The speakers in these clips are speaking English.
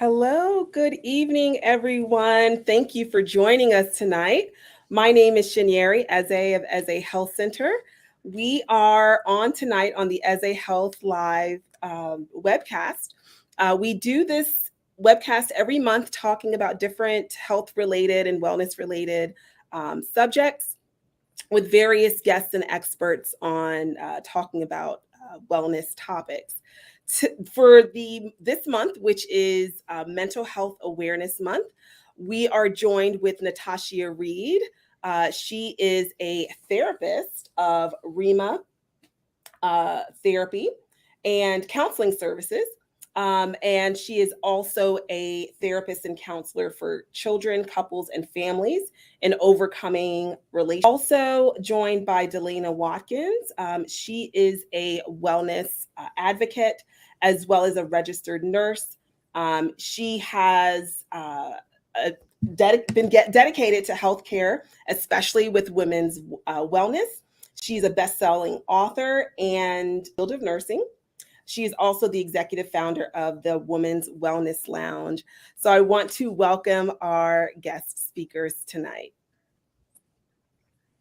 Hello, good evening, everyone. Thank you for joining us tonight. My name is Shanieri Eze of Eze Health Center. We are on tonight on the Eze Health Live webcast. We do this webcast every month talking about different health related and wellness related subjects with various guests and experts on talking about wellness topics. For this month, which is Mental Health Awareness Month, we are joined with Natashia Reid. She is a therapist of Rhema therapy and counseling services. And she is also a therapist and counselor for children, couples, and families in overcoming relationships. Also joined by Delayna Watkins. She is a wellness advocate as well as a registered nurse. She has been dedicated to healthcare, especially with women's wellness. She's a best-selling author and field of nursing. She is also the executive founder of the Women's Wellness Lounge. So I want to welcome our guest speakers tonight.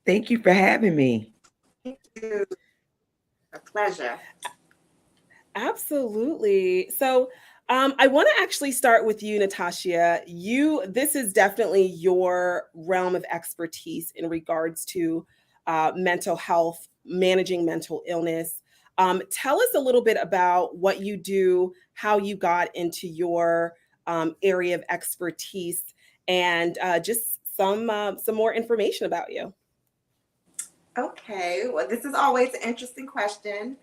Thank you for having me. Thank you. A pleasure. Absolutely. So I want to actually start with you, Natashia. This is definitely your realm of expertise in regards to mental health, managing mental illness. Tell us a little bit about what you do, how you got into your area of expertise, and just some more information about you. Okay. Well, this is always an interesting question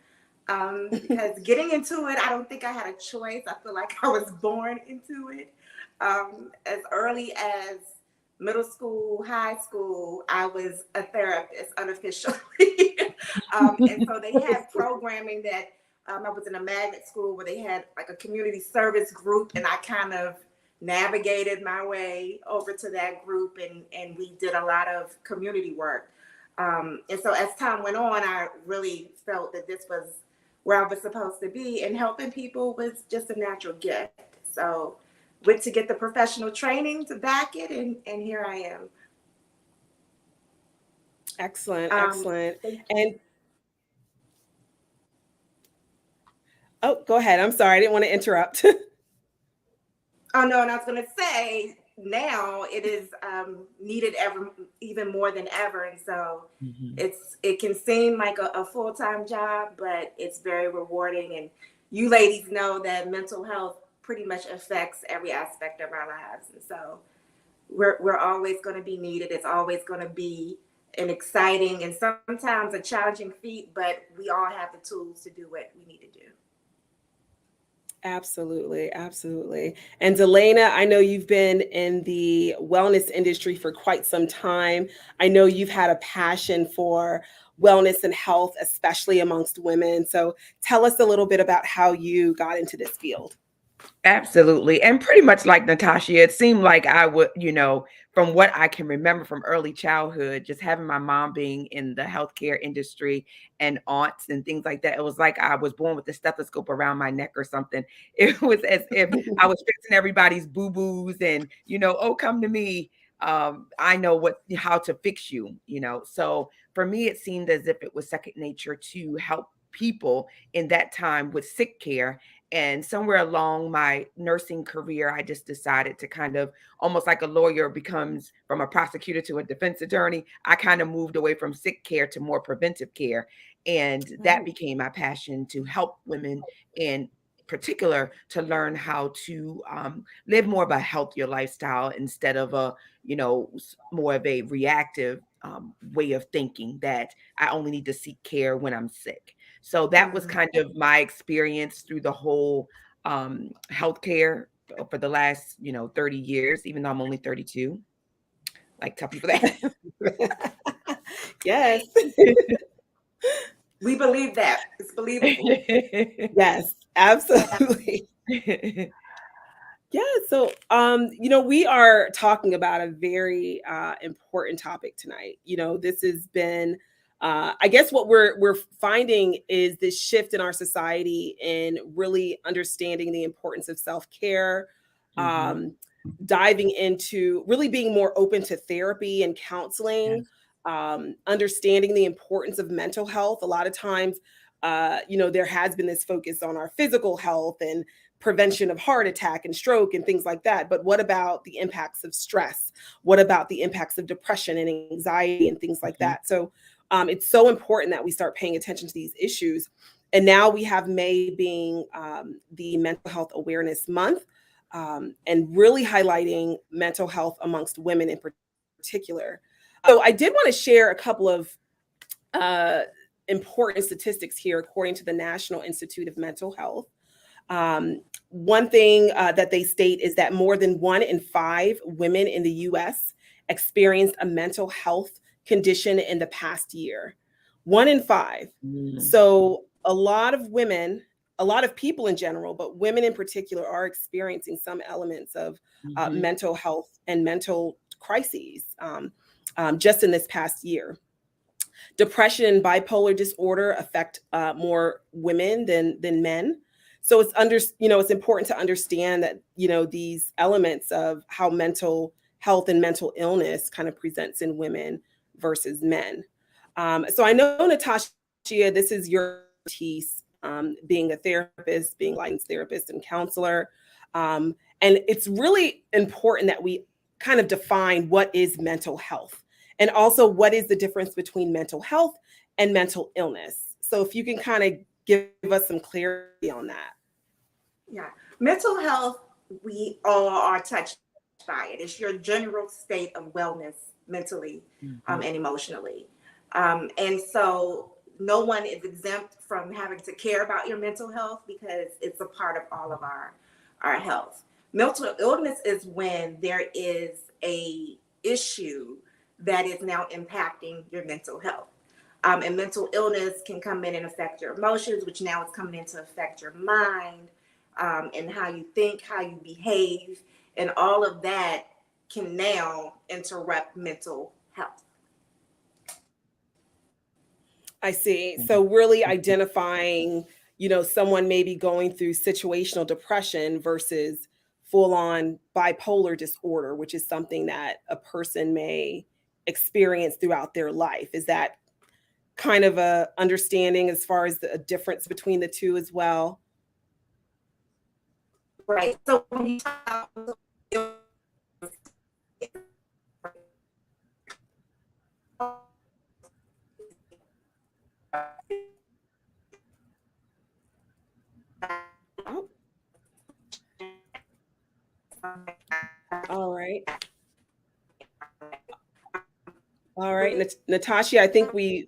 because getting into it, I don't think I had a choice. I feel like I was born into it. As early as middle school, high school, I was a therapist unofficially. And so they had programming that I was in a magnet school where they had like a community service group, and I kind of navigated my way over to that group, and we did a lot of community work. And so as time went on, I really felt that this was where I was supposed to be, and helping people was just a natural gift. So went to get the professional training to back it, and here I am. Excellent. And oh, go ahead. I'm sorry. I didn't want to interrupt. Oh, no, and I was going to say now it is needed even more than ever. And so it can seem like a full-time job, but it's very rewarding. And you ladies know that mental health pretty much affects every aspect of our lives. And so we're always going to be needed. It's always going to be an exciting and sometimes a challenging feat, but we all have the tools to do what we need to do. Absolutely, absolutely. And Delayna, I know you've been in the wellness industry for quite some time. I know you've had a passion for wellness and health, especially amongst women. So tell us a little bit about how you got into this field. Absolutely. And pretty much like Natashia, it seemed like I would, from what I can remember from early childhood, just having my mom being in the healthcare industry and aunts and things like that. It was like I was born with a stethoscope around my neck or something. It was as if I was fixing everybody's boo-boos and, oh, come to me. I know how to fix you, So for me, it seemed as if it was second nature to help people in that time with sick care. And somewhere along my nursing career, I just decided to kind of almost like a lawyer becomes from a prosecutor to a defense attorney. I kind of moved away from sick care to more preventive care. And that became my passion to help women in particular to learn how to live more of a healthier lifestyle instead of more of a reactive way of thinking that I only need to seek care when I'm sick. So that was kind of my experience through the whole healthcare for the last, 30 years, even though I'm only 32. Like, tell people that. Yes. We believe that. It's believable. Yes, absolutely. Yeah, so we are talking about a very important topic tonight. This has been I guess what we're finding is this shift in our society in really understanding the importance of self-care, um, diving into really being more open to therapy and counseling, understanding the importance of mental health. A lot of times, there has been this focus on our physical health and prevention of heart attack and stroke and things like that. But what about the impacts of stress? What about the impacts of depression and anxiety and things like that? So it's so important that we start paying attention to these issues. And now we have May being the Mental Health Awareness Month, and really highlighting mental health amongst women in particular. So I did want to share a couple of important statistics here, according to the National Institute of Mental Health. One thing that they state is that more than 1 in 5 women in the US experienced a mental health condition in the past year. 1 in 5. So a lot of women, a lot of people in general, but women in particular, are experiencing some elements of mental health and mental crises just in this past year. Depression and bipolar disorder affect more women than men. So it's important to understand that, these elements of how mental health and mental illness kind of presents in women versus men. So I know, Natashia, this is your expertise, being a therapist, being a licensed therapist and counselor. And it's really important that we kind of define what is mental health, and also what is the difference between mental health and mental illness. So if you can kind of give us some clarity on that. Yeah. Mental health, we all are touched by it. It's your general state of wellness mentally and emotionally. And so no one is exempt from having to care about your mental health, because it's a part of all of our health. Mental illness is when there is a issue that is now impacting your mental health. And mental illness can come in and affect your emotions, which now is coming in to affect your mind, and how you think, how you behave, and all of that can now interrupt mental health. I see. So really identifying, someone maybe going through situational depression versus full-on bipolar disorder, which is something that a person may experience throughout their life. Is that kind of a understanding as far as the difference between the two as well? Right. So when you talk about Oh, all right. All right. Natashia, I think we've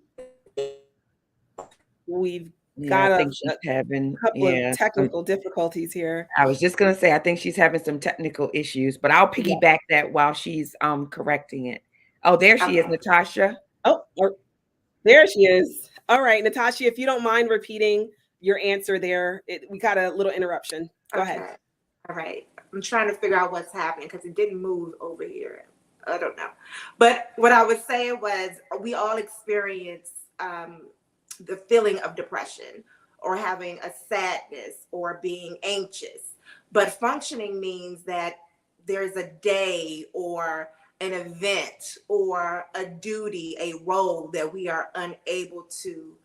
Yeah, got I a think she's having, couple of technical difficulties here. I was just gonna say, I think she's having some technical issues, but I'll Yeah. piggyback that while she's correcting it. Oh, there she is, Okay. Natasha. Oh, there she is. All right, Natashia, if you don't mind repeating your answer there, we got a little interruption. Go ahead. All right. I'm trying to figure out what's happening because it didn't move over here. I don't know. But what I was saying was, we all experience the feeling of depression, or having a sadness, or being anxious. But functioning means that there's a day or an event or a duty, a role that we are unable to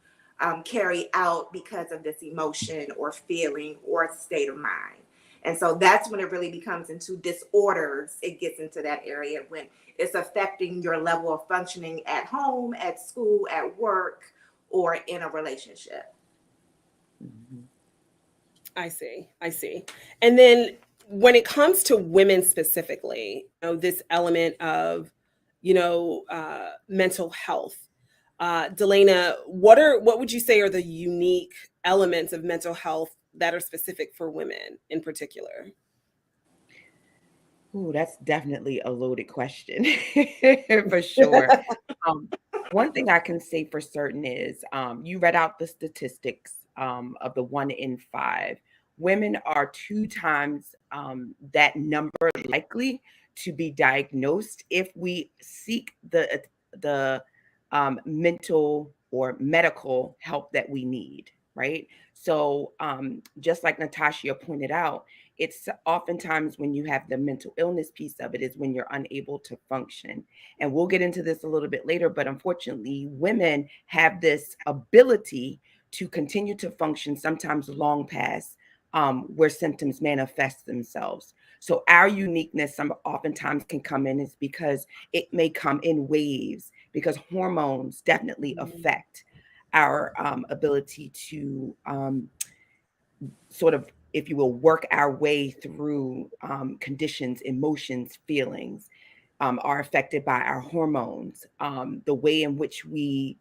carry out because of this emotion or feeling or state of mind. And so that's when it really becomes into disorders. It gets into that area when it's affecting your level of functioning at home, at school, at work, or in a relationship. I see. And then when it comes to women specifically, this element of, mental health, Delayna, what would you say are the unique elements of mental health that are specific for women in particular? Ooh, that's definitely a loaded question for sure. One thing I can say for certain is you read out the statistics of the 1 in 5. Women are 2 times that number likely to be diagnosed if we seek the mental or medical help that we need, right? So just like Natashia pointed out, it's oftentimes when you have the mental illness piece of it is when you're unable to function. And we'll get into this a little bit later, but unfortunately, women have this ability to continue to function sometimes long past where symptoms manifest themselves. So our uniqueness oftentimes can come in is because it may come in waves, because hormones definitely affect our ability to sort of, if you will, work our way through conditions, emotions, feelings. Are affected by our hormones, the way in which the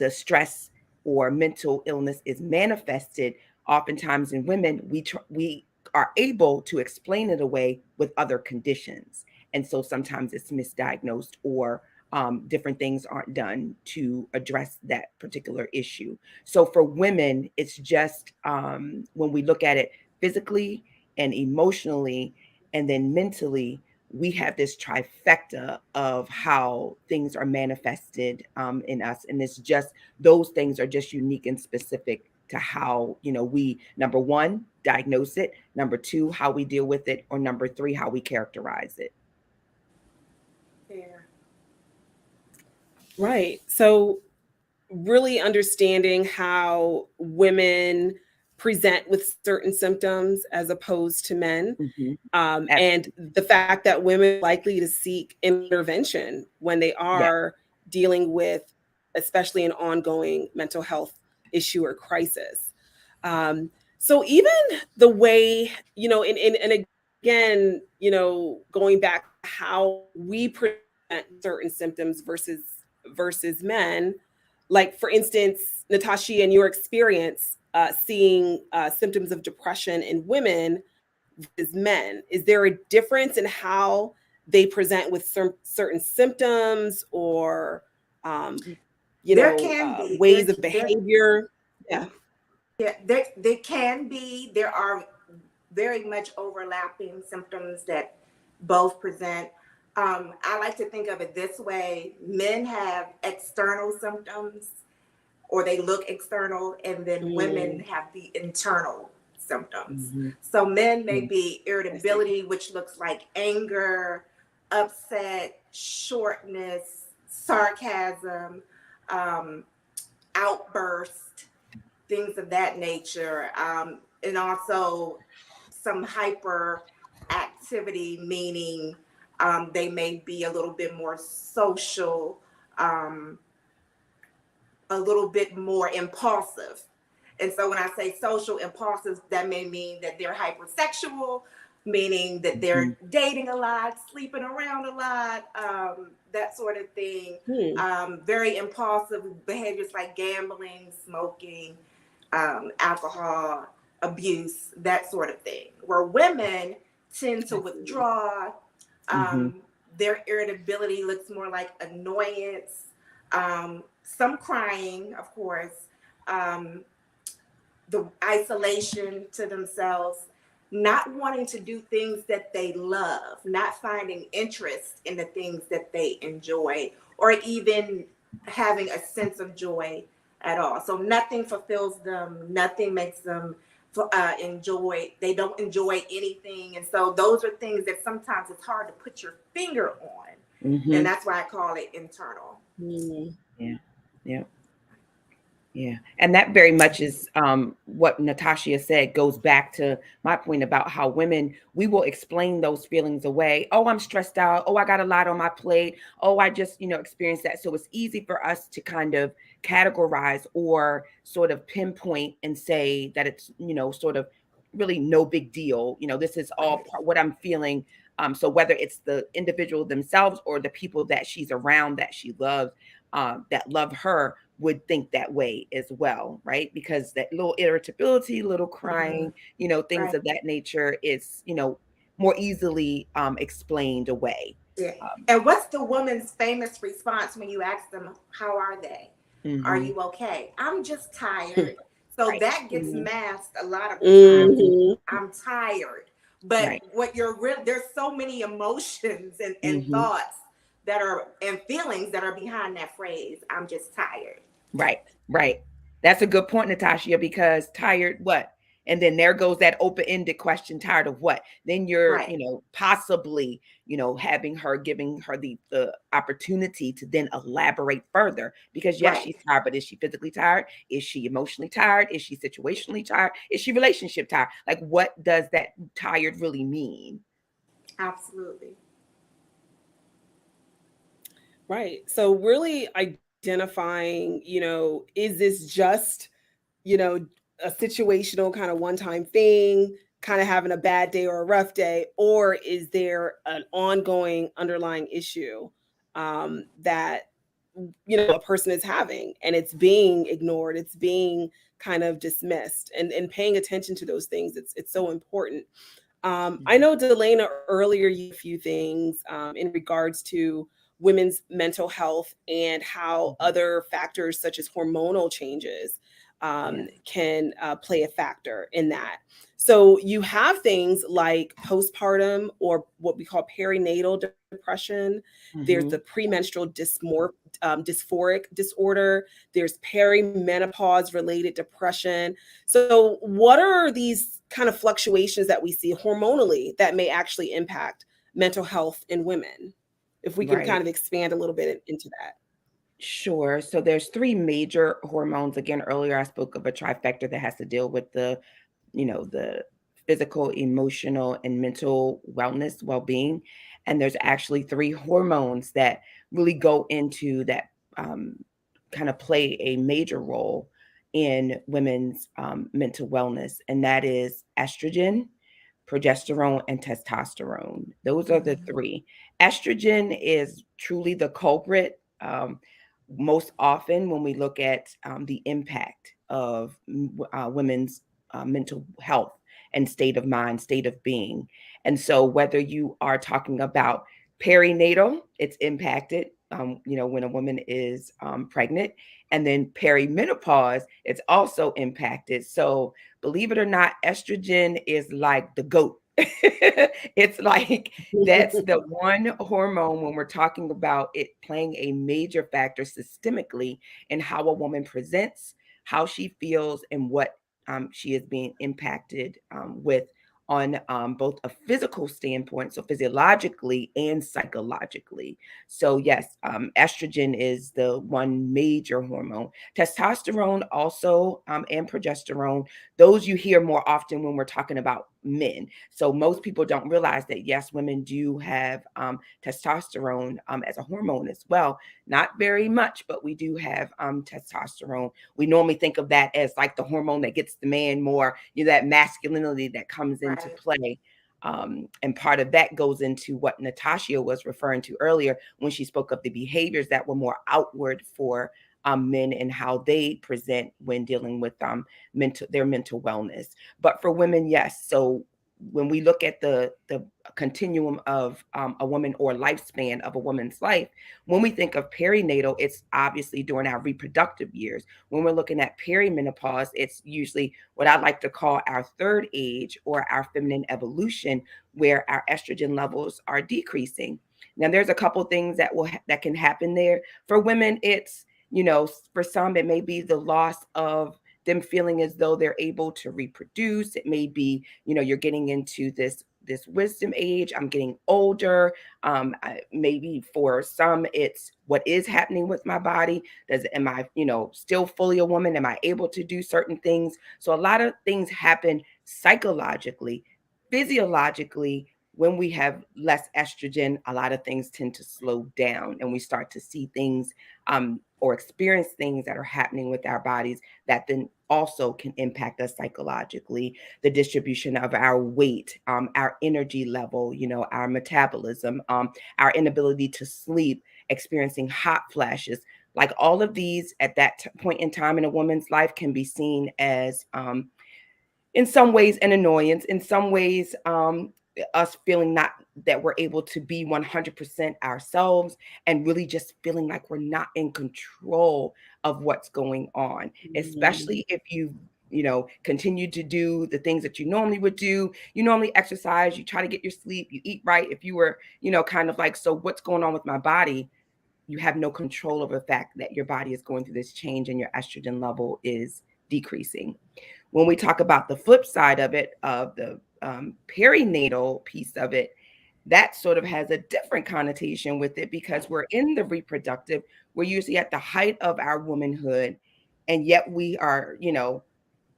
stress or mental illness is manifested. Oftentimes in women, we are able to explain it away with other conditions, and so sometimes it's misdiagnosed or different things aren't done to address that particular issue. So for women, it's just when we look at it physically and emotionally and then mentally, we have this trifecta of how things are manifested in us. And it's just, those things are just unique and specific to how, we, number one, diagnose it, number two, how we deal with it, or number three, how we characterize it. Yeah. Right. So really understanding how women present with certain symptoms as opposed to men. And the fact that women are likely to seek intervention when they are dealing with, especially an ongoing mental health issue or crisis. So even the way, and again, going back to how we present certain symptoms versus men, like for instance, Natashia, in your experience, seeing symptoms of depression in women versus men, is there a difference in how they present with certain symptoms or, there can be ways of behavior? Yeah, there can be. There are very much overlapping symptoms that both present. I like to think of it this way: men have external symptoms, or they look external, and then women have the internal symptoms. So men may be irritability, which looks like anger, upset, shortness, sarcasm, outburst, things of that nature, and also some hyper activity, meaning they may be a little bit more social, a little bit more impulsive. And so when I say social impulsive, that may mean that they're hypersexual, meaning that they're dating a lot, sleeping around a lot, that sort of thing. Very impulsive behaviors like gambling, smoking, alcohol abuse, that sort of thing. Where women tend to withdraw, their irritability looks more like annoyance, some crying, of course, the isolation to themselves, not wanting to do things that they love, not finding interest in the things that they enjoy, or even having a sense of joy at all. So nothing fulfills them, nothing makes them they don't enjoy anything. And so those are things that sometimes it's hard to put your finger on. And that's why I call it internal. Yeah. And that very much is what Natashia said, goes back to my point about how women, we will explain those feelings away. Oh, I'm stressed out. Oh, I got a lot on my plate. Oh, I just, experienced that. So it's easy for us to kind of categorize or sort of pinpoint and say that it's, sort of really no big deal. This is all what I'm feeling. So whether it's the individual themselves or the people that she's around that she loves, that love her, would think that way as well, right? Because that little irritability, little crying, things of that nature is, more easily explained away. Yeah. And what's the woman's famous response when you ask them, how are they? Are you okay? I'm just tired. So that gets masked a lot of times. I'm tired. But what there's so many emotions and thoughts that are, and feelings that are behind that phrase, I'm just tired. Right. That's a good point, Natashia, because tired, what? And then there goes that open-ended question, tired of what? Then you're, Right. possibly, having her, giving her the opportunity to then elaborate further. Because yes, Right. she's tired, but is she physically tired? Is she emotionally tired? Is she situationally tired? Is she relationship tired? Like, what does that tired really mean? Absolutely. Right. So really identifying, is this just, a situational kind of one-time thing, kind of having a bad day or a rough day, or is there an ongoing underlying issue that a person is having and it's being ignored, it's being kind of dismissed, and paying attention to those things. It's so important. I know, Delayna, earlier you a few things in regards to women's mental health and how other factors such as hormonal changes Yes. can play a factor in that. So you have things like postpartum, or what we call perinatal depression. There's Mm-hmm. the premenstrual dysphoric disorder. There's perimenopause related depression. So, what are these kind of fluctuations that we see hormonally that may actually impact mental health in women? If we can kind Right. of expand a little bit into that. Sure. So there's three major hormones. Again, earlier I spoke of a trifecta that has to deal with the physical, emotional, and mental wellness, well-being. And there's actually three hormones that really go into that, kind of play a major role in women's mental wellness, and that is estrogen, progesterone, and testosterone. Those are the Mhm. three. Estrogen is truly the culprit. Most often, when we look at the impact of women's mental health and state of mind, state of being. And so, whether you are talking about perinatal, it's impacted, when a woman is pregnant, and then perimenopause, it's also impacted. So, believe it or not, estrogen is like the goat. It's like that's the one hormone when we're talking about it playing a major factor systemically in how a woman presents, how she feels, and what she is being impacted with on both a physical standpoint, so physiologically and psychologically. So, yes, estrogen is the one major hormone. Testosterone also, and progesterone, those you hear more often when we're talking about men. So most people don't realize that, yes, women do have testosterone as a hormone as well. Not very much, but we do have testosterone. We normally think of that as like the hormone that gets the man more, that masculinity that comes into Right. play. And part of that goes into what Natashia was referring to earlier when she spoke of the behaviors that were more outward for men and how they present when dealing with their mental wellness. But for women, yes. So when we look at the continuum of a woman, or lifespan of a woman's life, when we think of perinatal, it's obviously during our reproductive years. When we're looking at perimenopause, it's usually what I like to call our third age, or our feminine evolution, where our estrogen levels are decreasing. Now, there's a couple things that can happen there. For women, it's, for some, it may be the loss of them feeling as though they're able to reproduce. It may be, you're getting into this wisdom age. I'm getting older. Maybe for some, it's what is happening with my body. Am I, still fully a woman? Am I able to do certain things? So a lot of things happen psychologically, physiologically. When we have less estrogen, a lot of things tend to slow down, and we start to see things or experience things that are happening with our bodies that then also can impact us psychologically. The distribution of our weight, our energy level, our metabolism, our inability to sleep, experiencing hot flashes. Like, all of these at that point in time in a woman's life can be seen as, in some ways, an annoyance, in some ways, us feeling not that we're able to be 100% ourselves, and really just feeling like we're not in control of what's going on, Mhm. especially if continue to do the things that you normally would do. You normally exercise, you try to get your sleep, you eat right. If you were, kind of like, so what's going on with my body? You have no control over the fact that your body is going through this change and your estrogen level is decreasing. When we talk about the flip side of it, of the perinatal piece of it, that sort of has a different connotation with it, because we're in the reproductive, we're usually at the height of our womanhood, and yet we are,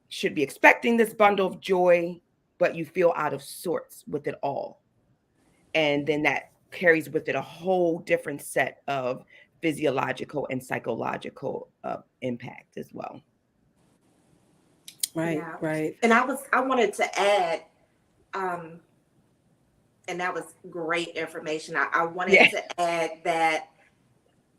should be expecting this bundle of joy, but you feel out of sorts with it all. And then that carries with it a whole different set of physiological and psychological impact as well. Right, Yeah. right. And I wanted to add, and that was great information. I wanted to add that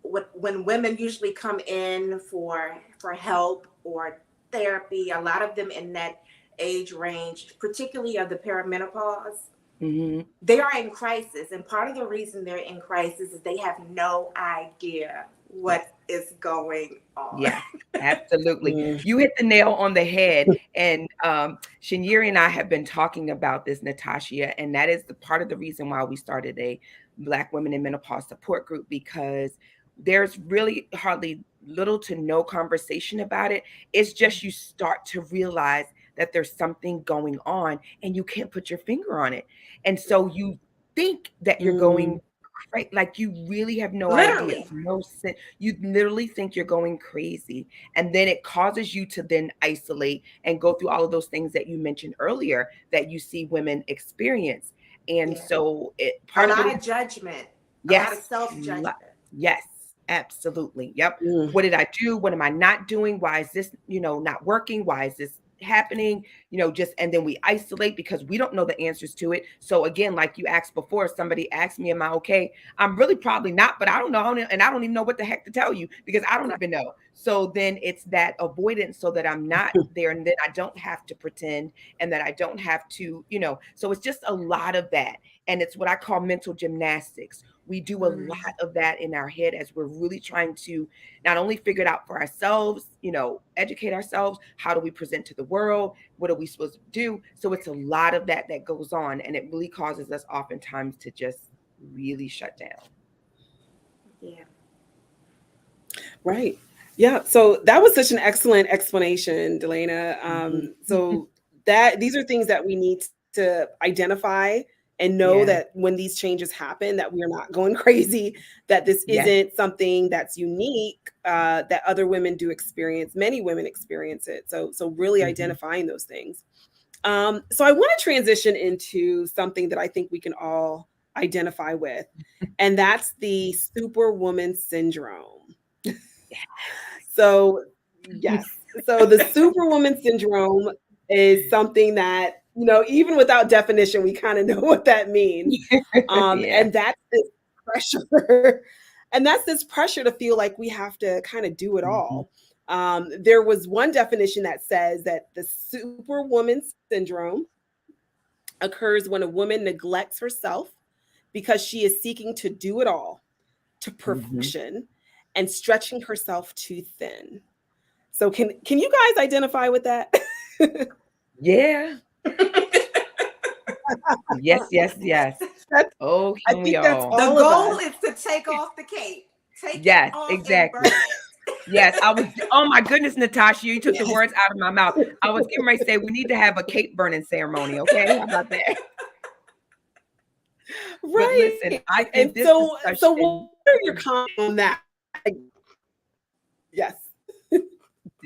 when women usually come in for help or therapy, a lot of them in that age range, particularly of the perimenopause, they are in crisis. And part of the reason they're in crisis is they have no idea what is going on. Yeah, absolutely. You hit the nail on the head. And Shanyeri and I have been talking about this, Natashia, and that is the part of the reason why we started a Black Women in Menopause support group, because there's really hardly little to no conversation about it. It's just you start to realize that there's something going on and you can't put your finger on it. And so you think that you're going right, like you really have no idea, no sense. You literally think you're going crazy, and then it causes you to then isolate and go through all of those things that you mentioned earlier that you see women experience. And so a lot of judgment, a lot of self-judgment. Yes, absolutely. Yep. What did I do? What am I not doing? Why is this, not working? Why is this happening? And then we isolate because we don't know the answers to it. So again, like you asked before, somebody asked me, am I okay? I'm really probably not, but I don't know. And I don't even know what the heck to tell you, because I don't even know. So then it's that avoidance, so that I'm not there, and then I don't have to pretend, and that I don't have to, so it's just a lot of that. And it's what I call mental gymnastics. We do a lot of that in our head as we're really trying to not only figure it out for ourselves, educate ourselves. How do we present to the world? What are we supposed to do? So it's a lot of that goes on, and it really causes us oftentimes to just really shut down. Yeah. Right. Yeah. So that was such an excellent explanation, Delayna. So these are things that we need to identify and know that when these changes happen, that we are not going crazy, that this isn't something that's unique, that other women do experience. Many women experience it. So really identifying those things. So I want to transition into something that I think we can all identify with, and that's the superwoman syndrome. So yes. So the superwoman syndrome is something that, even without definition, we kind of know what that means. And that's this pressure. And that's this pressure to feel like we have to kind of do it all. There was one definition that says that the superwoman syndrome occurs when a woman neglects herself because she is seeking to do it all to perfection and stretching herself too thin. So can you guys identify with that? Yeah. Yes. Oh, I can think we that's all? The all of goal us. is to take off the cape. Take Yes, it off exactly. and burn it. Yes, oh my goodness, Natasha, you took the words out of my mouth. I was getting ready to say we need to have a cape burning ceremony. Okay, how about that? But listen, I think this discussion. So what are your comments on that? Yes.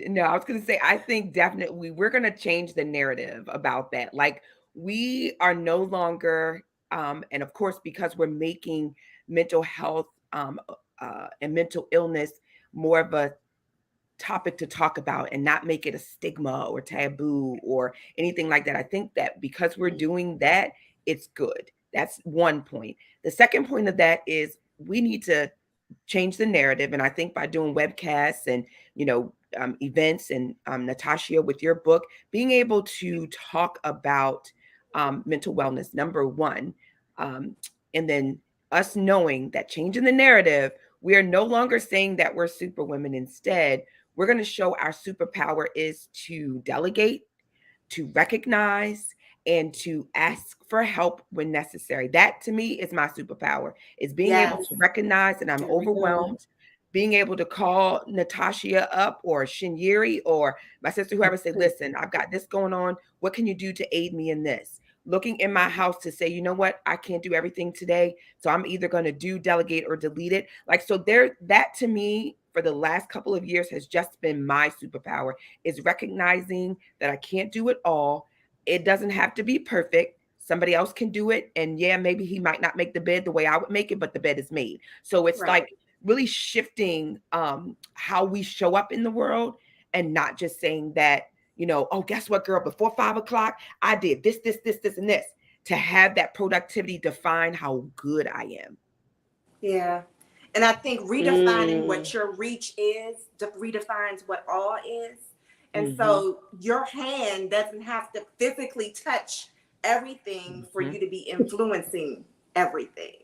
No, I was going to say, I think definitely we're going to change the narrative about that. Like, we are no longer, and of course, because we're making mental health and mental illness more of a topic to talk about and not make it a stigma or taboo or anything like that. I think that because we're doing that, it's good. That's one point. The second point of that is we need to change the narrative. And I think by doing webcasts and, events, and Natashia, with your book, being able to talk about mental wellness, number one, and then us knowing that changing the narrative, we are no longer saying that we're super women. Instead, we're going to show our superpower is to delegate, to recognize, and to ask for help when necessary. That to me is my superpower, is being able to recognize that I'm overwhelmed, being able to call Natashia up or Shinyeri or my sister, whoever, say, listen, I've got this going on. What can you do to aid me in this? Looking in my house to say, you know what, I can't do everything today. So I'm either going to delegate or delete it. Like, so that to me for the last couple of years has just been my superpower, is recognizing that I can't do it all. It doesn't have to be perfect. Somebody else can do it. And yeah, maybe he might not make the bed the way I would make it, but the bed is made. So it's Right. like really shifting how we show up in the world, and not just saying that, oh, guess what, girl, before 5 o'clock, I did this, and this, to have that productivity define how good I am. Yeah. And I think redefining what your reach is redefines what all is. And so your hand doesn't have to physically touch everything for you to be influencing everything.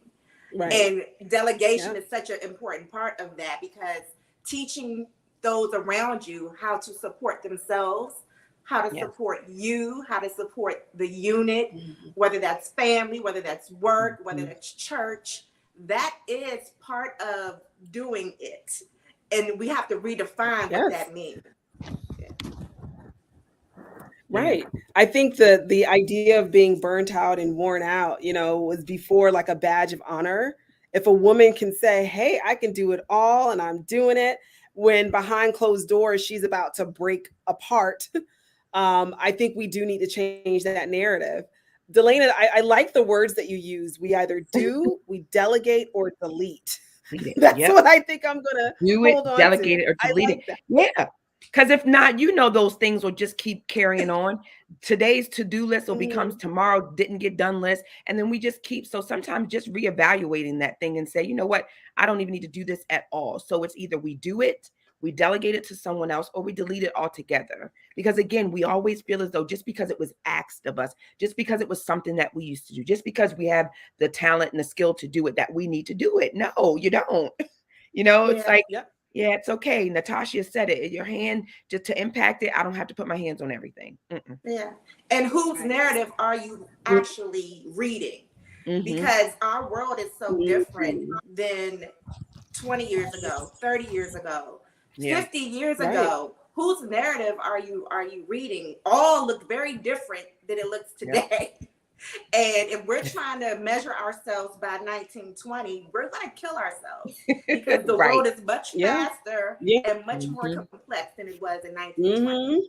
Right. And delegation is such an important part of that, because teaching those around you how to support themselves, how to support you, how to support the unit, whether that's family, whether that's work, whether that's church, that is part of doing it. And we have to redefine what that means. Right. I think the idea of being burnt out and worn out, was before like a badge of honor. If a woman can say, hey, I can do it all and I'm doing it, when behind closed doors, she's about to break apart. I think we do need to change that narrative. Delayna, I like the words that you use. We either do, we delegate, or delete. That's what I think I'm going to do it, hold on delegate to. it, or delete like it. that. Yeah. Because if not, those things will just keep carrying on. Today's to-do list will become tomorrow didn't get done list. And then we just keep, so sometimes just reevaluating that thing and say, you know what, I don't even need to do this at all. So it's either we do it, we delegate it to someone else, or we delete it altogether. Because again, we always feel as though just because it was asked of us, just because it was something that we used to do, just because we have the talent and the skill to do it, that we need to do it. No, you don't. It's like, yeah, it's okay. Natashia said it. Your hand, just to impact it, I don't have to put my hands on everything. Yeah. And whose narrative are you actually reading? Because our world is so different than 20 years ago, 30 years ago, 50 years ago. Whose narrative are you reading? All look very different than it looks today. And if we're trying to measure ourselves by 1920, we're going to kill ourselves, because the world is much faster and much more complex than it was in 1920.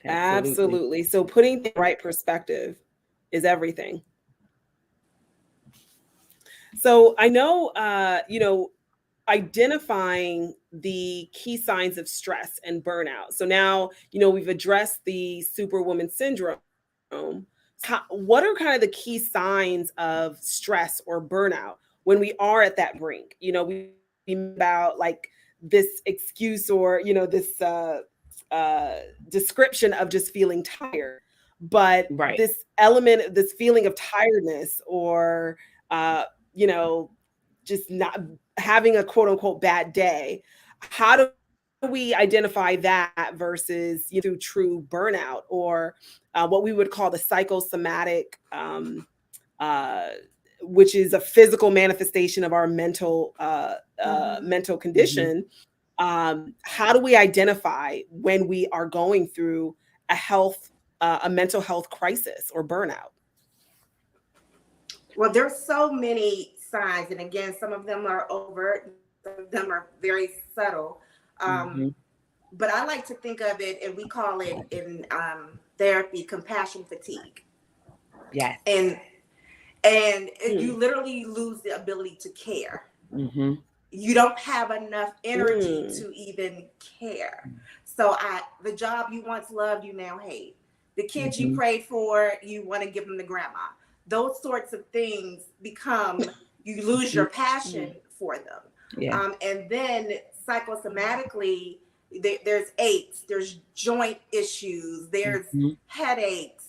Absolutely. So putting the right perspective is everything. So I know, identifying the key signs of stress and burnout. So now, we've addressed the superwoman syndrome. What are kind of the key signs of stress or burnout when we are at that brink? We about like this excuse or, this description of just feeling tired, but this element, this feeling of tiredness or, just not having a quote unquote bad day. How do we identify that versus through true burnout, or what we would call the psychosomatic, which is a physical manifestation of our mental condition? How do we identify when we are going through a mental health crisis or burnout? Well, there's so many signs, and again, some of them are overt, some of them are very subtle. But I like to think of it, and we call it in therapy, compassion fatigue. Yes. And you literally lose the ability to care. You don't have enough energy to even care. So the job you once loved, you now hate. The kids you prayed for, you want to give them to grandma. Those sorts of things you lose your passion for them. And then psychosomatically, there's aches, there's joint issues, there's headaches,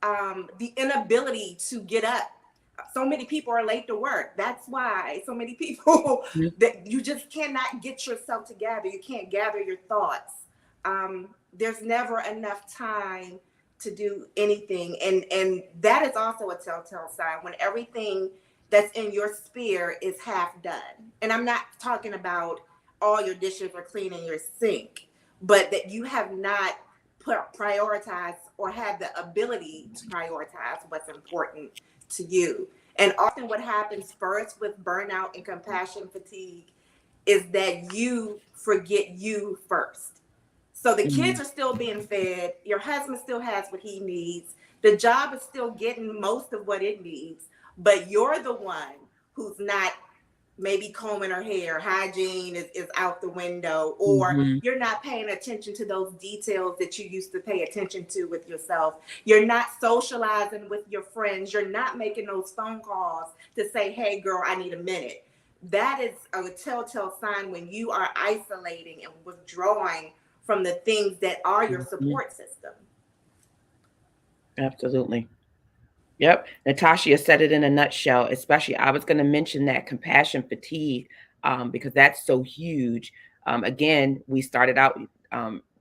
the inability to get up. So many people are late to work. That's why so many people that you just cannot get yourself together. You can't gather your thoughts. There's never enough time to do anything. And that is also a telltale sign when everything that's in your sphere is half done. And I'm not talking about all your dishes are clean in your sink, but that you have not prioritized or have the ability to prioritize what's important to you. And often what happens first with burnout and compassion fatigue is that you forget you first. So the kids are still being fed. Your husband still has what he needs. The job is still getting most of what it needs, but you're the one who's not maybe combing her hair. Hygiene is out the window, or Mm-hmm. you're not paying attention to those details that you used to pay attention to with yourself. You're not socializing with your friends. You're not making those phone calls to say, hey, girl, I need a minute. That is a telltale sign when you are isolating and withdrawing from the things that are your Mm-hmm. support system. Absolutely. Yep. Natashia said it in a nutshell, especially I was going to mention that compassion fatigue, because that's so huge. Again, we started out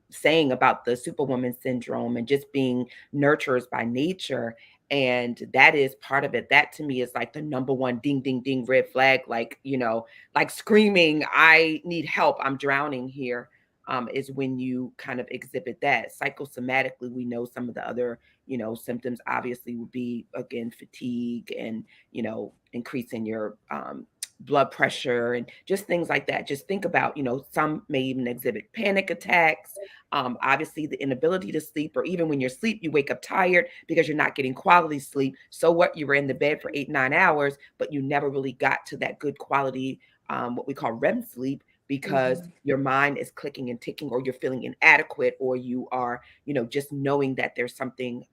saying about the superwoman syndrome and just being nurturers by nature. And that is part of it. That to me is like the number one ding, ding, ding red flag, like, like screaming, I need help. I'm drowning here. Is when you kind of exhibit that. Psychosomatically, we know some of the other symptoms obviously would be, again, fatigue and, increasing your blood pressure and just things like that. Just think about, some may even exhibit panic attacks. Obviously, the inability to sleep, or even when you're asleep, you wake up tired because you're not getting quality sleep. So what? You were in the bed for 8, 9 hours, but you never really got to that good quality, what we call REM sleep, because your mind is clicking and ticking, or you're feeling inadequate, or you are, just knowing that there's something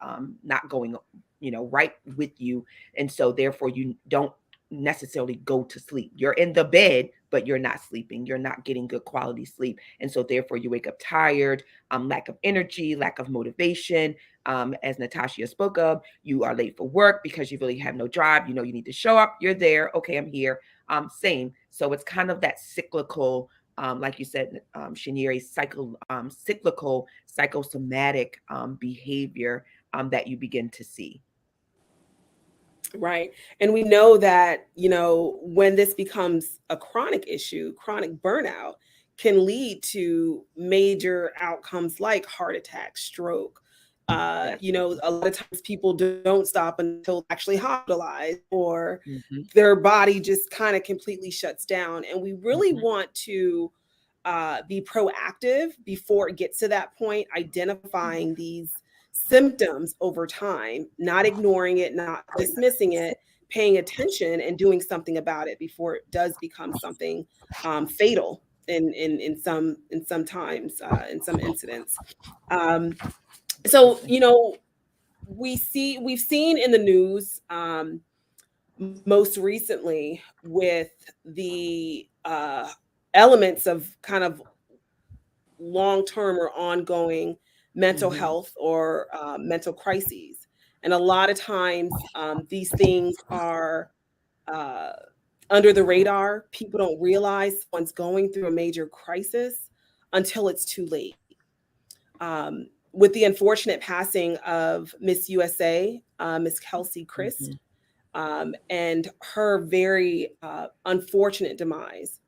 not going, right with you. And so therefore you don't necessarily go to sleep. You're in the bed, but you're not sleeping. You're not getting good quality sleep. And so therefore you wake up tired, lack of energy, lack of motivation. As Natashia spoke of, you are late for work because you really have no drive. You need to show up. You're there. Okay, I'm here. Same. So it's kind of that cyclical, like you said, Shanieri, cyclical, psychosomatic behavior that you begin to see. Right. And we know that, when this becomes a chronic issue, chronic burnout can lead to major outcomes like heart attack, stroke. Yes. A lot of times people don't stop until actually hospitalized, or Mm-hmm. their body just kind of completely shuts down. And we really Mm-hmm. want to be proactive before it gets to that point, identifying these symptoms over time, not ignoring it, not dismissing it, paying attention and doing something about it before it does become something fatal in some times, in some incidents. Um, so we've seen in the news, most recently, with the elements of kind of long-term or ongoing mental Mm-hmm. health or mental crises. And a lot of times, these things are uh, under the radar. People don't realize someone's going through a major crisis until it's too late. With the unfortunate passing of Miss USA, Miss Kelsey Mm-hmm. Christ, and her very unfortunate demise,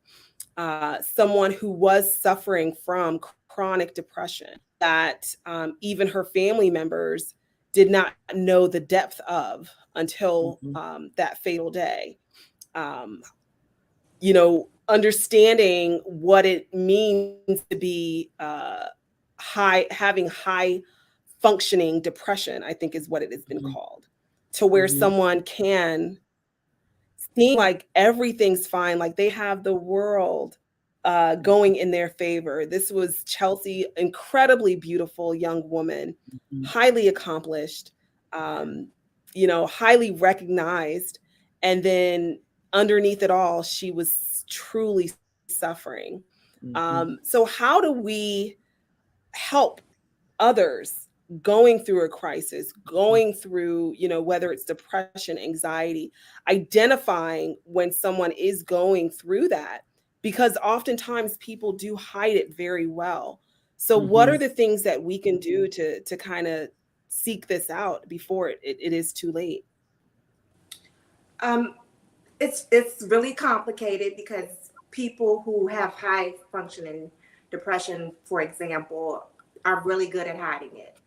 someone who was suffering from chronic depression that even her family members did not know the depth of until Mm-hmm. that fatal day. Um, Understanding what it means to be having high functioning depression, I think is what it has been called, to where Mm-hmm. someone can seem like everything's fine, like they have the world going in their favor. This was Chelsea, incredibly beautiful young woman, Mm-hmm. highly accomplished, highly recognized. And then underneath it all, she was truly suffering. Mm-hmm. So, how do we help others going through a crisis, going through, whether it's depression, anxiety, identifying when someone is going through that? Because oftentimes people do hide it very well. So, what Mm-hmm. are the things that we can do to kind of seek this out before it is too late? Um, It's really complicated because people who have high functioning depression, for example, are really good at hiding it.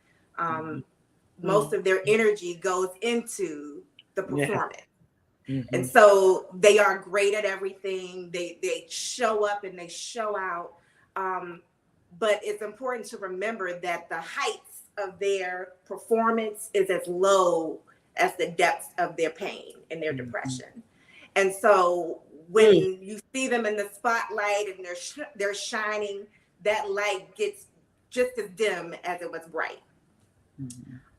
Most of their energy goes into the performance. And so they are great at everything. They show up and they show out. But it's important to remember that the heights of their performance is as low as the depths of their pain and their depression. And so when you see them in the spotlight and they're shining, that light gets just as dim as it was bright.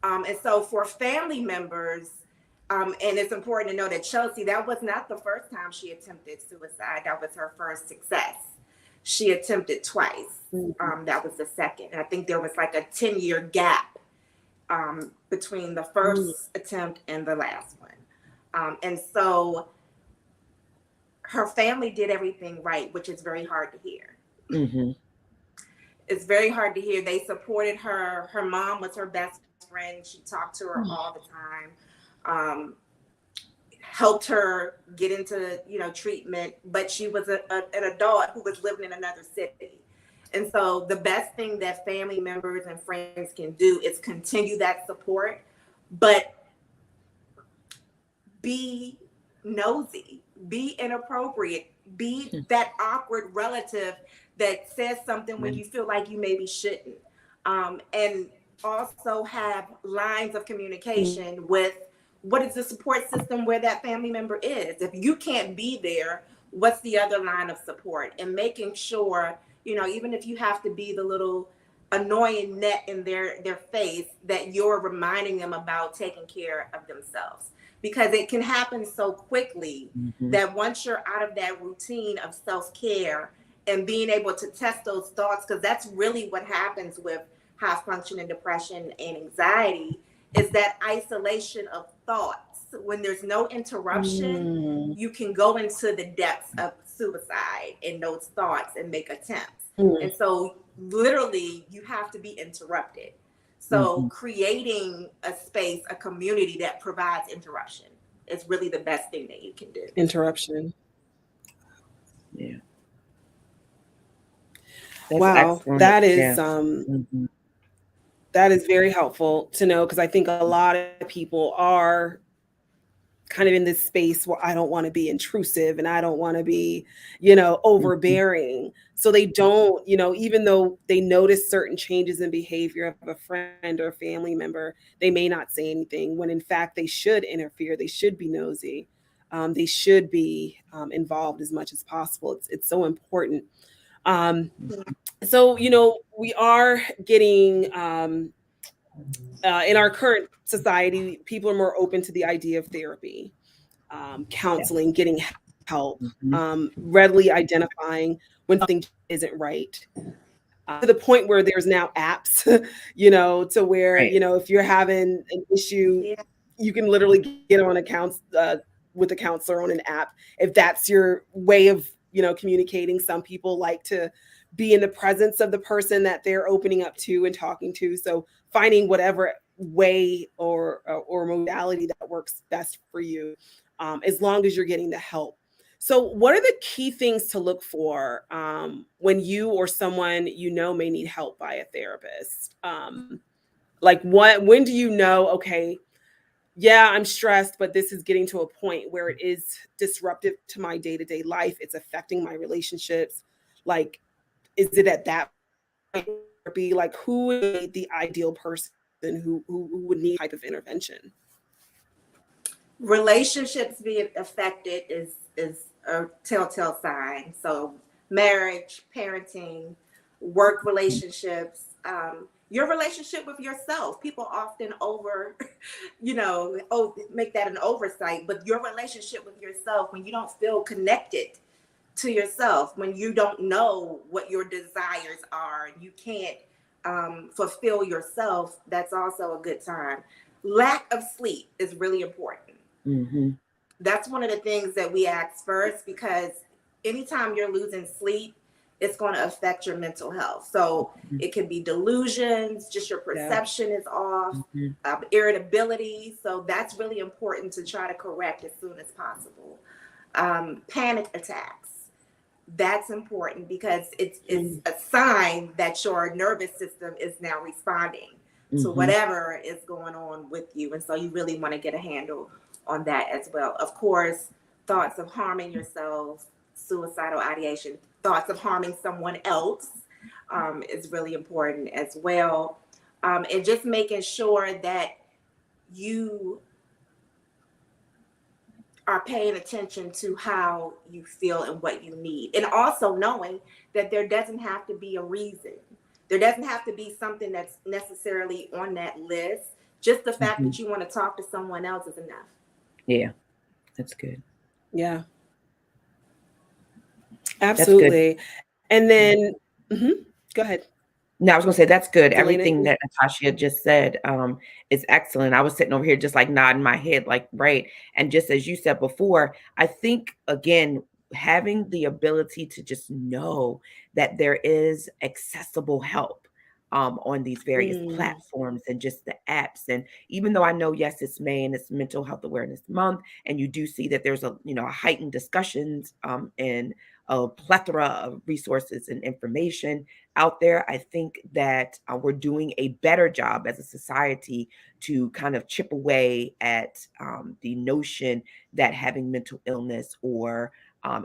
And so for family members, and it's important to know that Chelsea, that was not the first time she attempted suicide. That was her first success. She attempted twice. That was the second. And I think there was like a 10-year gap between the first attempt and the last one. And so her family did everything right, which is very hard to hear. It's very hard to hear. They supported her. Her mom was her best friend. She talked to her all the time. Helped her get into, treatment, but she was an adult who was living in another city. And so the best thing that family members and friends can do is continue that support, but be nosy, be inappropriate, be that awkward relative that says something when you feel like you maybe shouldn't. And also have lines of communication with what is the support system where that family member is. If you can't be there, what's the other line of support? And making sure, even if you have to be the little annoying net in their face, that you're reminding them about taking care of themselves. Because it can happen so quickly that once you're out of that routine of self-care and being able to test those thoughts, because that's really what happens with high functioning depression and anxiety, is that isolation of thoughts. When there's no interruption, you can go into the depths of suicide in those thoughts and make attempts. And so literally you have to be interrupted. So creating a space, a community that provides interruption is really the best thing that you can do. Interruption. Yeah. Wow. That is that is very helpful to know, because I think a lot of people are kind of in this space where I don't want to be intrusive and I don't want to be, overbearing. So they don't, even though they notice certain changes in behavior of a friend or family member, they may not say anything when in fact they should interfere. They should be nosy. They should be involved as much as possible. It's so important. So, we are getting, in our current society, people are more open to the idea of therapy, counseling, getting help, readily identifying when something isn't right. To the point where there's now apps, to where, if you're having an issue, you can literally get on accounts with a counselor on an app. If that's your way of, communicating, some people like to be in the presence of the person that they're opening up to and talking to. So finding whatever way or modality that works best for you, as long as you're getting the help. So what are the key things to look for when you or someone may need help by a therapist? When do you know, okay, yeah, I'm stressed, but this is getting to a point where it is disruptive to my day-to-day life. It's affecting my relationships. Is it at that point be who is the ideal person who would need type of intervention? Relationships being affected is a telltale sign. So marriage, parenting, work relationships, your relationship with yourself. People often make that an oversight, but your relationship with yourself, when you don't feel connected to yourself, when you don't know what your desires are, you can't fulfill yourself, that's also a good time. Lack of sleep is really important. That's one of the things that we ask first, because anytime you're losing sleep, it's going to affect your mental health. So it can be delusions, just your perception is off, irritability. So that's really important to try to correct as soon as possible. panic attacks. That's important because it's a sign that your nervous system is now responding to whatever is going on with you. And so you really want to get a handle on that as well. Of course, thoughts of harming yourself, suicidal ideation, thoughts of harming someone else is really important as well. And just making sure that you are paying attention to how you feel and what you need. And also knowing that there doesn't have to be a reason. There doesn't have to be something that's necessarily on that list. Just the fact that you want to talk to someone else is enough. Yeah, that's good. Yeah. Absolutely. And then, go ahead. No, I was gonna say that's good. Delayna. Everything that Natashia just said is excellent. I was sitting over here just like nodding my head, like right. And just as you said before, I think again, having the ability to just know that there is accessible help on these various platforms and just the apps. And even though I know, yes, it's May and it's Mental Health Awareness Month, and you do see that there's a heightened discussions and a plethora of resources and information out there, I think that we're doing a better job as a society to kind of chip away at the notion that having mental illness or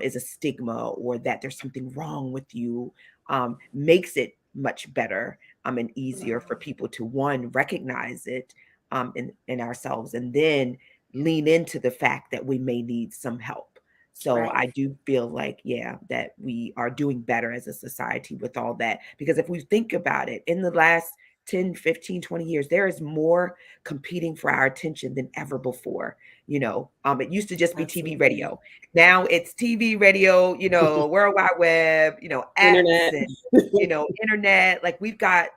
is a stigma or that there's something wrong with you makes it much better and easier for people to, one, recognize it in ourselves and then lean into the fact that we may need some help. So I do feel like, yeah, that we are doing better as a society with all that. Because if we think about it, in the last 10, 15, 20 years, there is more competing for our attention than ever before. It used to just be TV, radio. Now it's TV, radio, World Wide Web, apps Internet. and, internet. Like we've got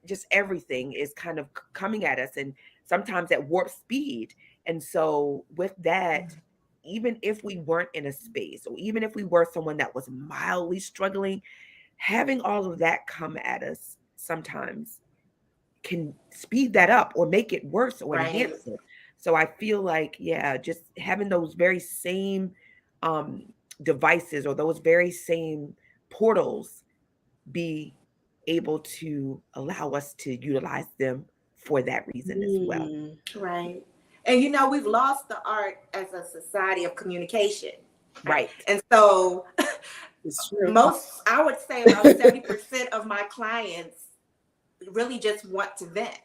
just everything is kind of coming at us and sometimes at warp speed. And so with that, even if we weren't in a space or even if we were someone that was mildly struggling, having all of that come at us sometimes can speed that up or make it worse or enhance it. So I feel like, yeah, just having those very same devices or those very same portals be able to allow us to utilize them for that reason as well. Right. And we've lost the art as a society of communication. Right. And so It's true. I would say about 70% of my clients really just want to vent.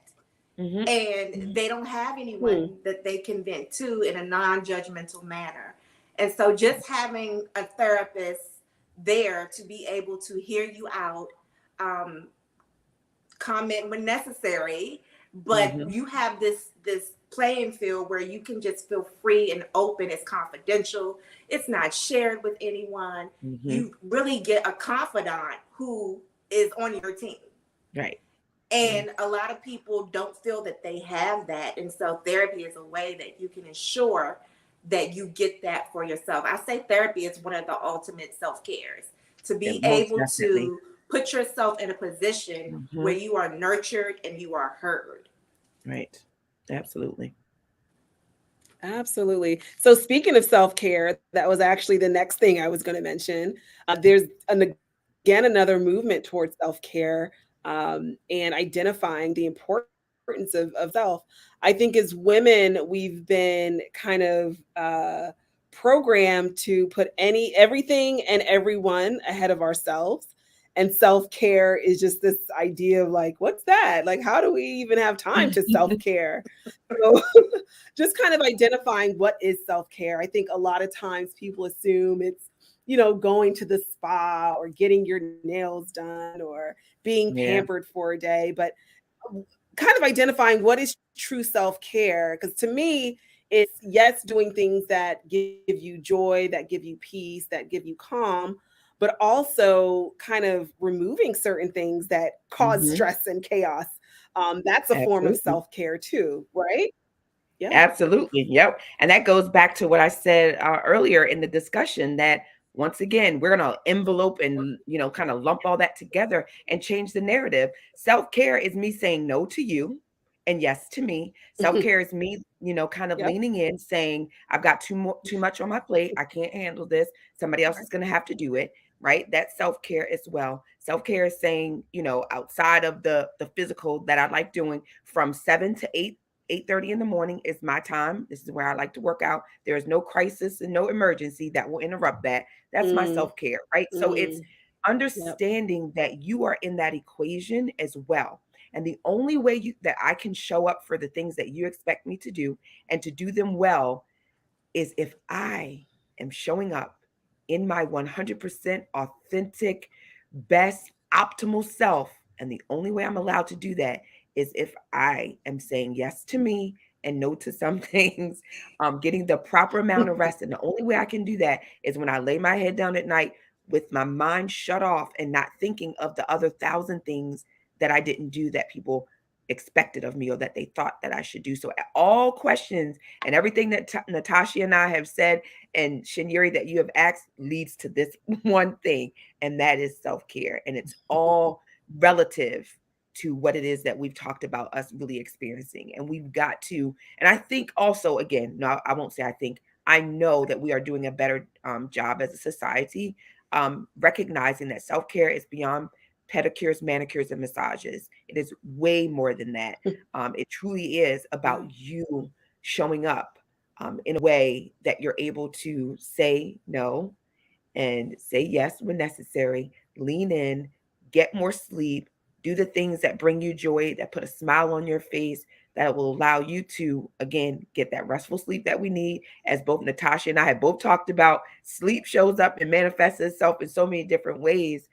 And they don't have anyone that they can vent to in a non-judgmental manner. And so just having a therapist there to be able to hear you out, comment when necessary, but you have this playing field where you can just feel free and open. It's confidential. It's not shared with anyone. You really get a confidant who is on your team. Right. And a lot of people don't feel that they have that. And so therapy is a way that you can ensure that you get that for yourself. I say therapy is one of the ultimate self-cares, to be able to put yourself in a position where you are nurtured and you are heard. Right. Absolutely. Absolutely. So speaking of self-care, that was actually the next thing I was going to mention. There's again another movement towards self-care and identifying the importance of self. I think as women, we've been kind of programmed to put everything and everyone ahead of ourselves. And self-care is just this idea of like, what's that? Like, how do we even have time to self-care? So just kind of identifying what is self-care. I think a lot of times people assume it's, going to the spa or getting your nails done or being pampered for a day, but kind of identifying what is true self-care. Because to me, it's yes, doing things that give you joy, that give you peace, that give you calm, but also kind of removing certain things that cause stress and chaos. That's a form of self-care too, right? Yeah. Absolutely. Yep. And that goes back to what I said earlier in the discussion that once again, we're going to envelope and, kind of lump all that together and change the narrative. Self-care is me saying no to you and yes to me. Self-care is me, kind of Yep. leaning in, saying, I've got too much on my plate. I can't handle this. Somebody else is going to have to do it. Right. That's self-care as well. Self-care is saying, outside of the physical that I like doing, from 7 to 8:30 in the morning is my time. This is where I like to work out. There is no crisis and no emergency that will interrupt that. That's my Mm, self-care, right? So it's yep. understanding that you are in that equation as well. And the only way that I can show up for the things that you expect me to do and to do them well is if I am showing up in my 100% authentic, best, optimal self. And the only way I'm allowed to do that is if I am saying yes to me and no to some things, getting the proper amount of rest. And the only way I can do that is when I lay my head down at night with my mind shut off and not thinking of the other 1,000 things that I didn't do that people expected of me or that they thought that I should do. So all questions and everything that Natashia and I have said, and Shanyeri, that you have asked, leads to this one thing, and that is self-care. And it's all relative to what it is that we've talked about us really experiencing. And we've got to, and I think also, again, no, I won't say I think, I know that we are doing a better job as a society, recognizing that self-care is beyond pedicures, manicures, and massages. It is way more than that. It truly is about you showing up in a way that you're able to say no and say yes when necessary, lean in, get more sleep, do the things that bring you joy, that put a smile on your face, that will allow you to, again, get that restful sleep that we need. As both Natashia and I have both talked about, sleep shows up and manifests itself in so many different ways,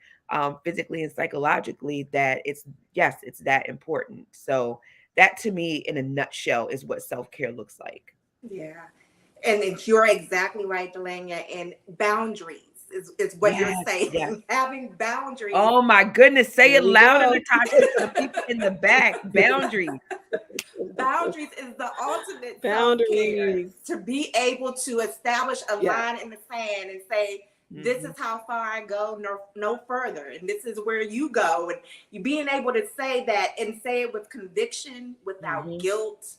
physically and psychologically, that it's that important. So that, to me, in a nutshell, is what self-care looks like. Yeah. And you're exactly right, Delayna. And boundaries is what you're saying. Yes. Having boundaries. Oh my goodness. Say There it we louder, go. Natasha, for the people in the back. Boundaries. Boundaries is the ultimate self-care. Boundaries. To be able to establish a Yeah. line in the sand and say, this is how far I go, no further. And this is where you go. And you being able to say that and say it with conviction, without guilt,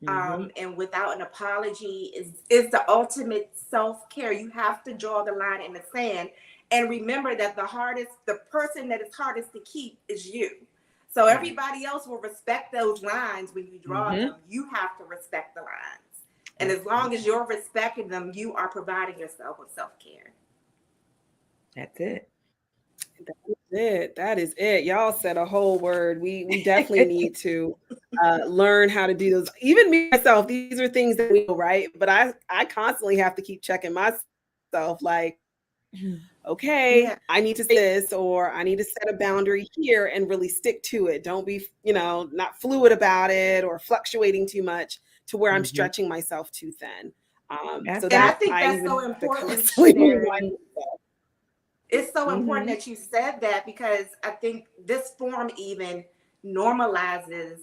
and without an apology is the ultimate self-care. You have to draw the line in the sand and remember that the person that is hardest to keep is you. So everybody else will respect those lines when you draw them. You have to respect the lines. And as long as you're respecting them, you are providing yourself with self-care. That's it. That is it. Y'all said a whole word. We definitely need to learn how to do those. Even me myself, these are things that we know, right? But I constantly have to keep checking myself, like, okay, I need to say this, or I need to set a boundary here and really stick to it. Don't be, not fluid about it or fluctuating too much to where I'm stretching myself too thin. So and I that think that's even so have to important. constantly remind myself. It's so important that you said that, because I think this form even normalizes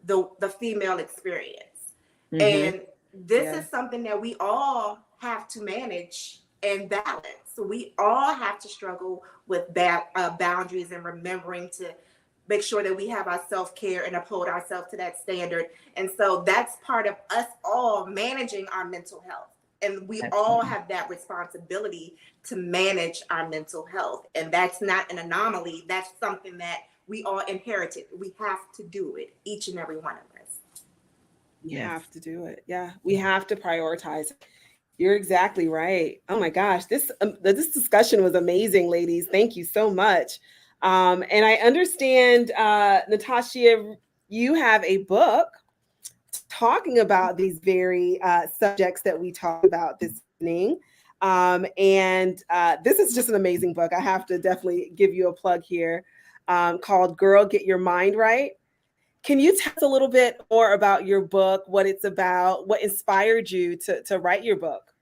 the female experience. And this is something that we all have to manage and balance. So we all have to struggle with boundaries and remembering to make sure that we have our self-care and uphold ourselves to that standard. And so that's part of us all managing our mental health. And we all have that responsibility to manage our mental health. And that's not an anomaly. That's something that we all inherited. We have to do it, each and every one of us. We have to do it. Yeah, we have to prioritize. You're exactly right. Oh my gosh, this discussion was amazing, ladies. Thank you so much. And I understand, Natashia, you have a book talking about these very subjects that we talked about this evening. And this is just an amazing book. I have to definitely give you a plug here, called Girl, Get Your Mind Right. Can you tell us a little bit more about your book, what it's about, what inspired you to write your book?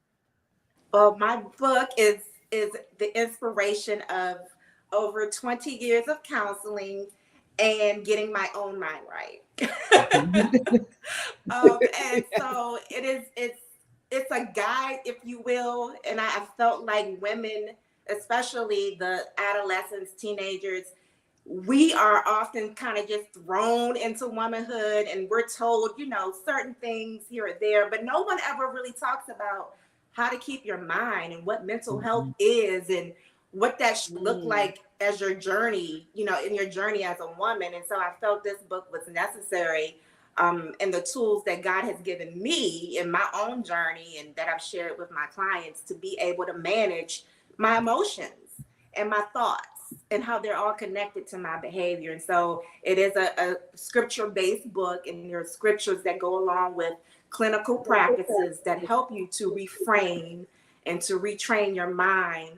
Well, my book is the inspiration of over 20 years of counseling and getting my own mind right. And so it's a guide, if you will. And I felt like women, especially the adolescents, teenagers, we are often kind of just thrown into womanhood, and we're told, certain things here or there, but no one ever really talks about how to keep your mind and what mental health Mhm. is, and what that should look Mm. like as your journey, in your journey as a woman. And so I felt this book was necessary, and the tools that God has given me in my own journey and that I've shared with my clients to be able to manage my emotions and my thoughts and how they're all connected to my behavior. And so it is a scripture-based book, and there are scriptures that go along with clinical practices that help you to reframe and to retrain your mind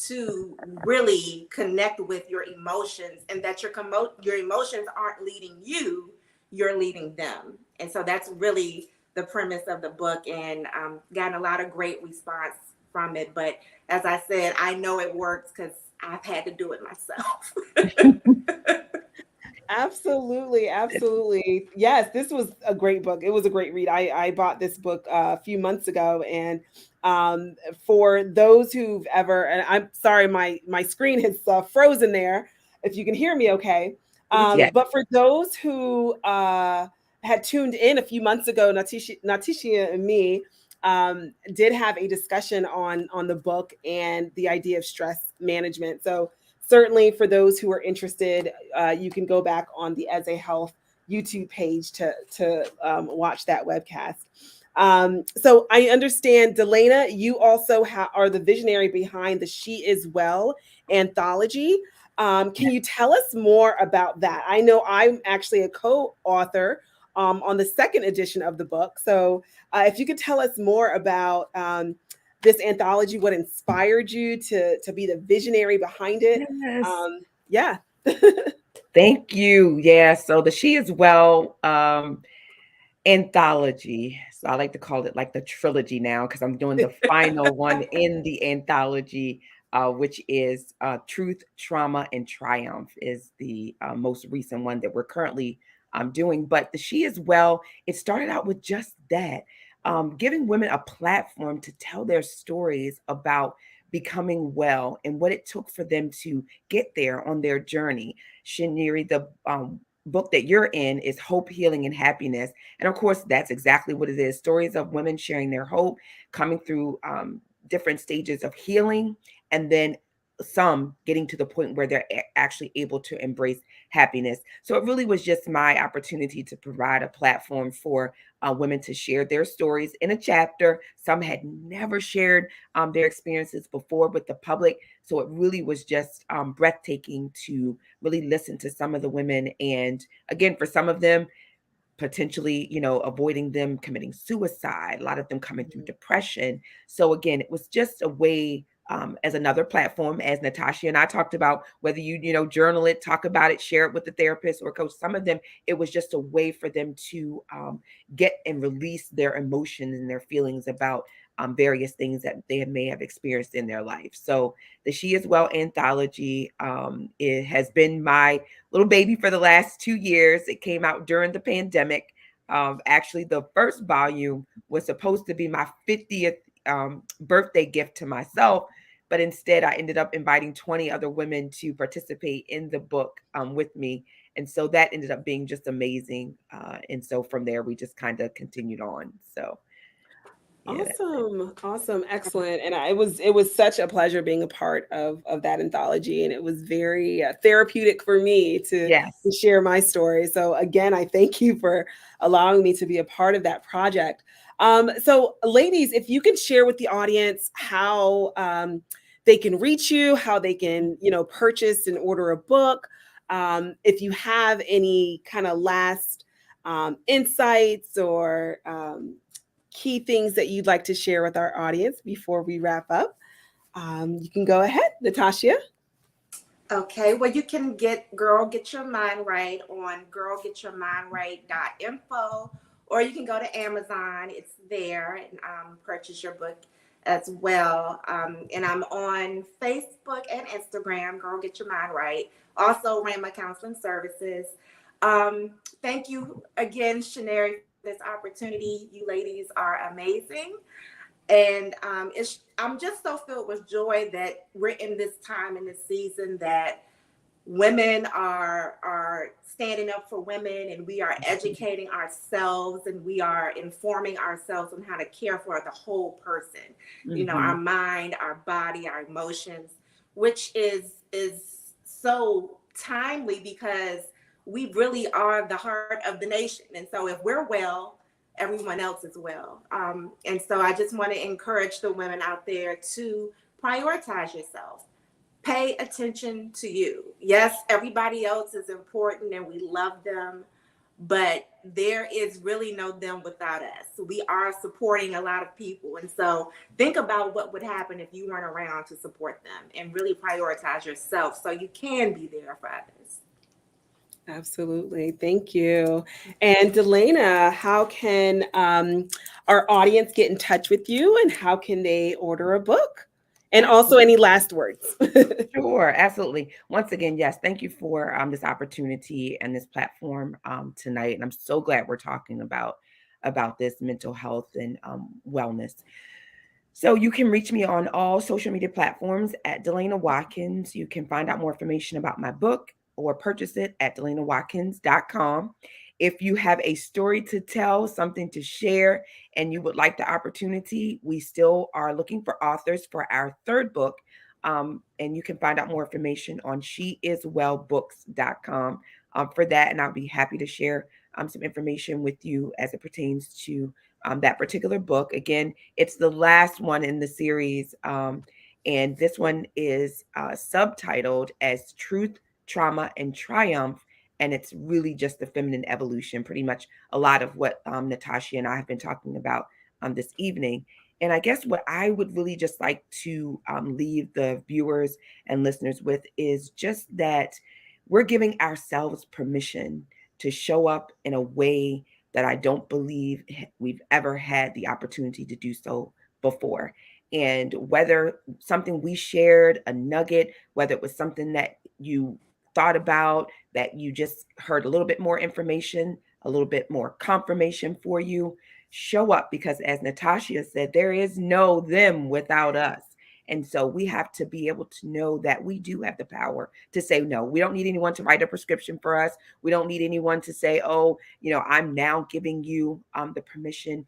to really connect with your emotions, and that your emotions aren't leading you, you're leading them. And so that's really the premise of the book, and gotten a lot of great response from it. But as I said, I know it works because I've had to do it myself. Absolutely, absolutely. Yes, this was a great book. It was a great read. I bought this book a few months ago, and um, for those who've ever, and I'm sorry, my screen has frozen there. If you can hear me, okay. We Yeah. can. But for those who had tuned in a few months ago, Natashia and me did have a discussion on the book and the idea of stress management. So certainly for those who are interested, you can go back on the As a Health YouTube page to watch that webcast. So I understand, Delayna, you also are the visionary behind the She Is Well anthology. Can you tell us more about that? I know I'm actually a co-author on the second edition of the book. So if you could tell us more about this anthology, what inspired you to be the visionary behind it. Yes. Yeah. Thank you. Yeah. So the She Is Well anthology. So I like to call it like the trilogy now because I'm doing the final one in the anthology, which is Truth, Trauma, and Triumph is the most recent one that we're currently doing. But the She Is Well, it started out with just that, giving women a platform to tell their stories about becoming well and what it took for them to get there on their journey. Shaniri, the book that you're in is Hope, Healing, and Happiness. And of course, that's exactly what it is, stories of women sharing their hope, coming through different stages of healing, and then some getting to the point where they're actually able to embrace happiness. So it really was just my opportunity to provide a platform for women to share their stories in a chapter. Some had never shared their experiences before with the public. So it really was just breathtaking to really listen to some of the women. And again, for some of them, potentially, avoiding them committing suicide, a lot of them coming through depression. So again, it was just a way, as another platform, as Natashia and I talked about, whether journal it, talk about it, share it with the therapist or coach. Some of them, it was just a way for them to get and release their emotions and their feelings about various things that they may have experienced in their life. So the She Is Well anthology, it has been my little baby for the last 2 years. It came out during the pandemic. Actually, the first volume was supposed to be my 50th birthday gift to myself, but instead I ended up inviting 20 other women to participate in the book with me. And so that ended up being just amazing. And so from there, we just kind of continued on. So yeah, that's it. Awesome. Awesome. Excellent. And it was such a pleasure being a part of that anthology. And it was very therapeutic for me to Yes. share my story. So again, I thank you for allowing me to be a part of that project. So ladies, if you can share with the audience how they can reach you, how they can, purchase and order a book. If you have any kind of last insights or key things that you'd like to share with our audience before we wrap up, you can go ahead, Natashia. Okay, well, you can get Girl Get Your Mind Right on girlgetyourmindright.info, or you can go to Amazon. It's there, and purchase your book as well. And I'm on Facebook and Instagram, Girl Get Your Mind Right. Also, Rhema Counseling Services. Thank you again, Shaneri, for this opportunity. You ladies are amazing. And I'm just so filled with joy that we're in this time in this season that women are standing up for women, and we are educating ourselves, and we are informing ourselves on how to care for the whole person. You know, our mind, our body, our emotions, which is so timely because we really are the heart of the nation. And so if we're well, everyone else is well. And so I just want to encourage the women out there to prioritize yourself. Pay attention to you. Yes, everybody else is important and we love them, but there is really no them without us. We are supporting a lot of people. And so think about what would happen if you weren't around to support them, and really prioritize yourself so you can be there for others. Absolutely. Thank you. And Delayna, how can our audience get in touch with you, and how can they order a book? And also any last words? Sure, absolutely. Once again, yes, thank you for this opportunity and this platform tonight. And I'm so glad we're talking about this mental health and wellness. So you can reach me on all social media platforms at Delayna Watkins. You can find out more information about my book or purchase it at DelaynaWatkins.com. If you have a story to tell, something to share, and you would like the opportunity, we still are looking for authors for our third book. And you can find out more information on sheiswellbooks.com for that. And I'll be happy to share some information with you as it pertains to that particular book. Again, it's the last one in the series. And this one is subtitled as Truth, Trauma, and Triumph. And it's really just the feminine evolution, pretty much a lot of what Natashia and I have been talking about this evening. And I guess what I would really just like to leave the viewers and listeners with is just that we're giving ourselves permission to show up in a way that I don't believe we've ever had the opportunity to do so before. And whether something we shared, a nugget, whether it was something that you thought about, that you just heard a little bit more information, a little bit more confirmation for you, show up, because as Natashia said, there is no them without us. And so we have to be able to know that we do have the power to say no. We don't need anyone to write a prescription for us. We don't need anyone to say, oh, I'm now giving you the permission.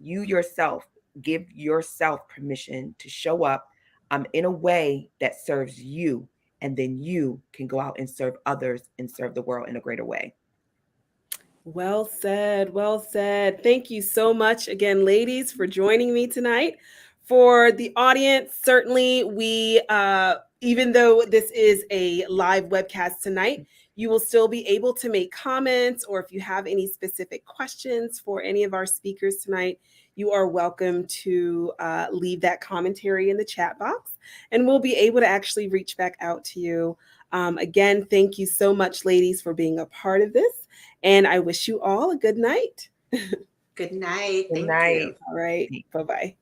You yourself give yourself permission to show up in a way that serves you. And then you can go out and serve others and serve the world in a greater way. Well said. Well said. Thank you so much again, ladies, for joining me tonight. For the audience, certainly we, even though this is a live webcast tonight, you will still be able to make comments, or if you have any specific questions for any of our speakers tonight, you are welcome to leave that commentary in the chat box, and we'll be able to actually reach back out to you. Again, thank you so much, ladies, for being a part of this. And I wish you all a good night. Good night. Good Thank night. you. All right. Bye-bye.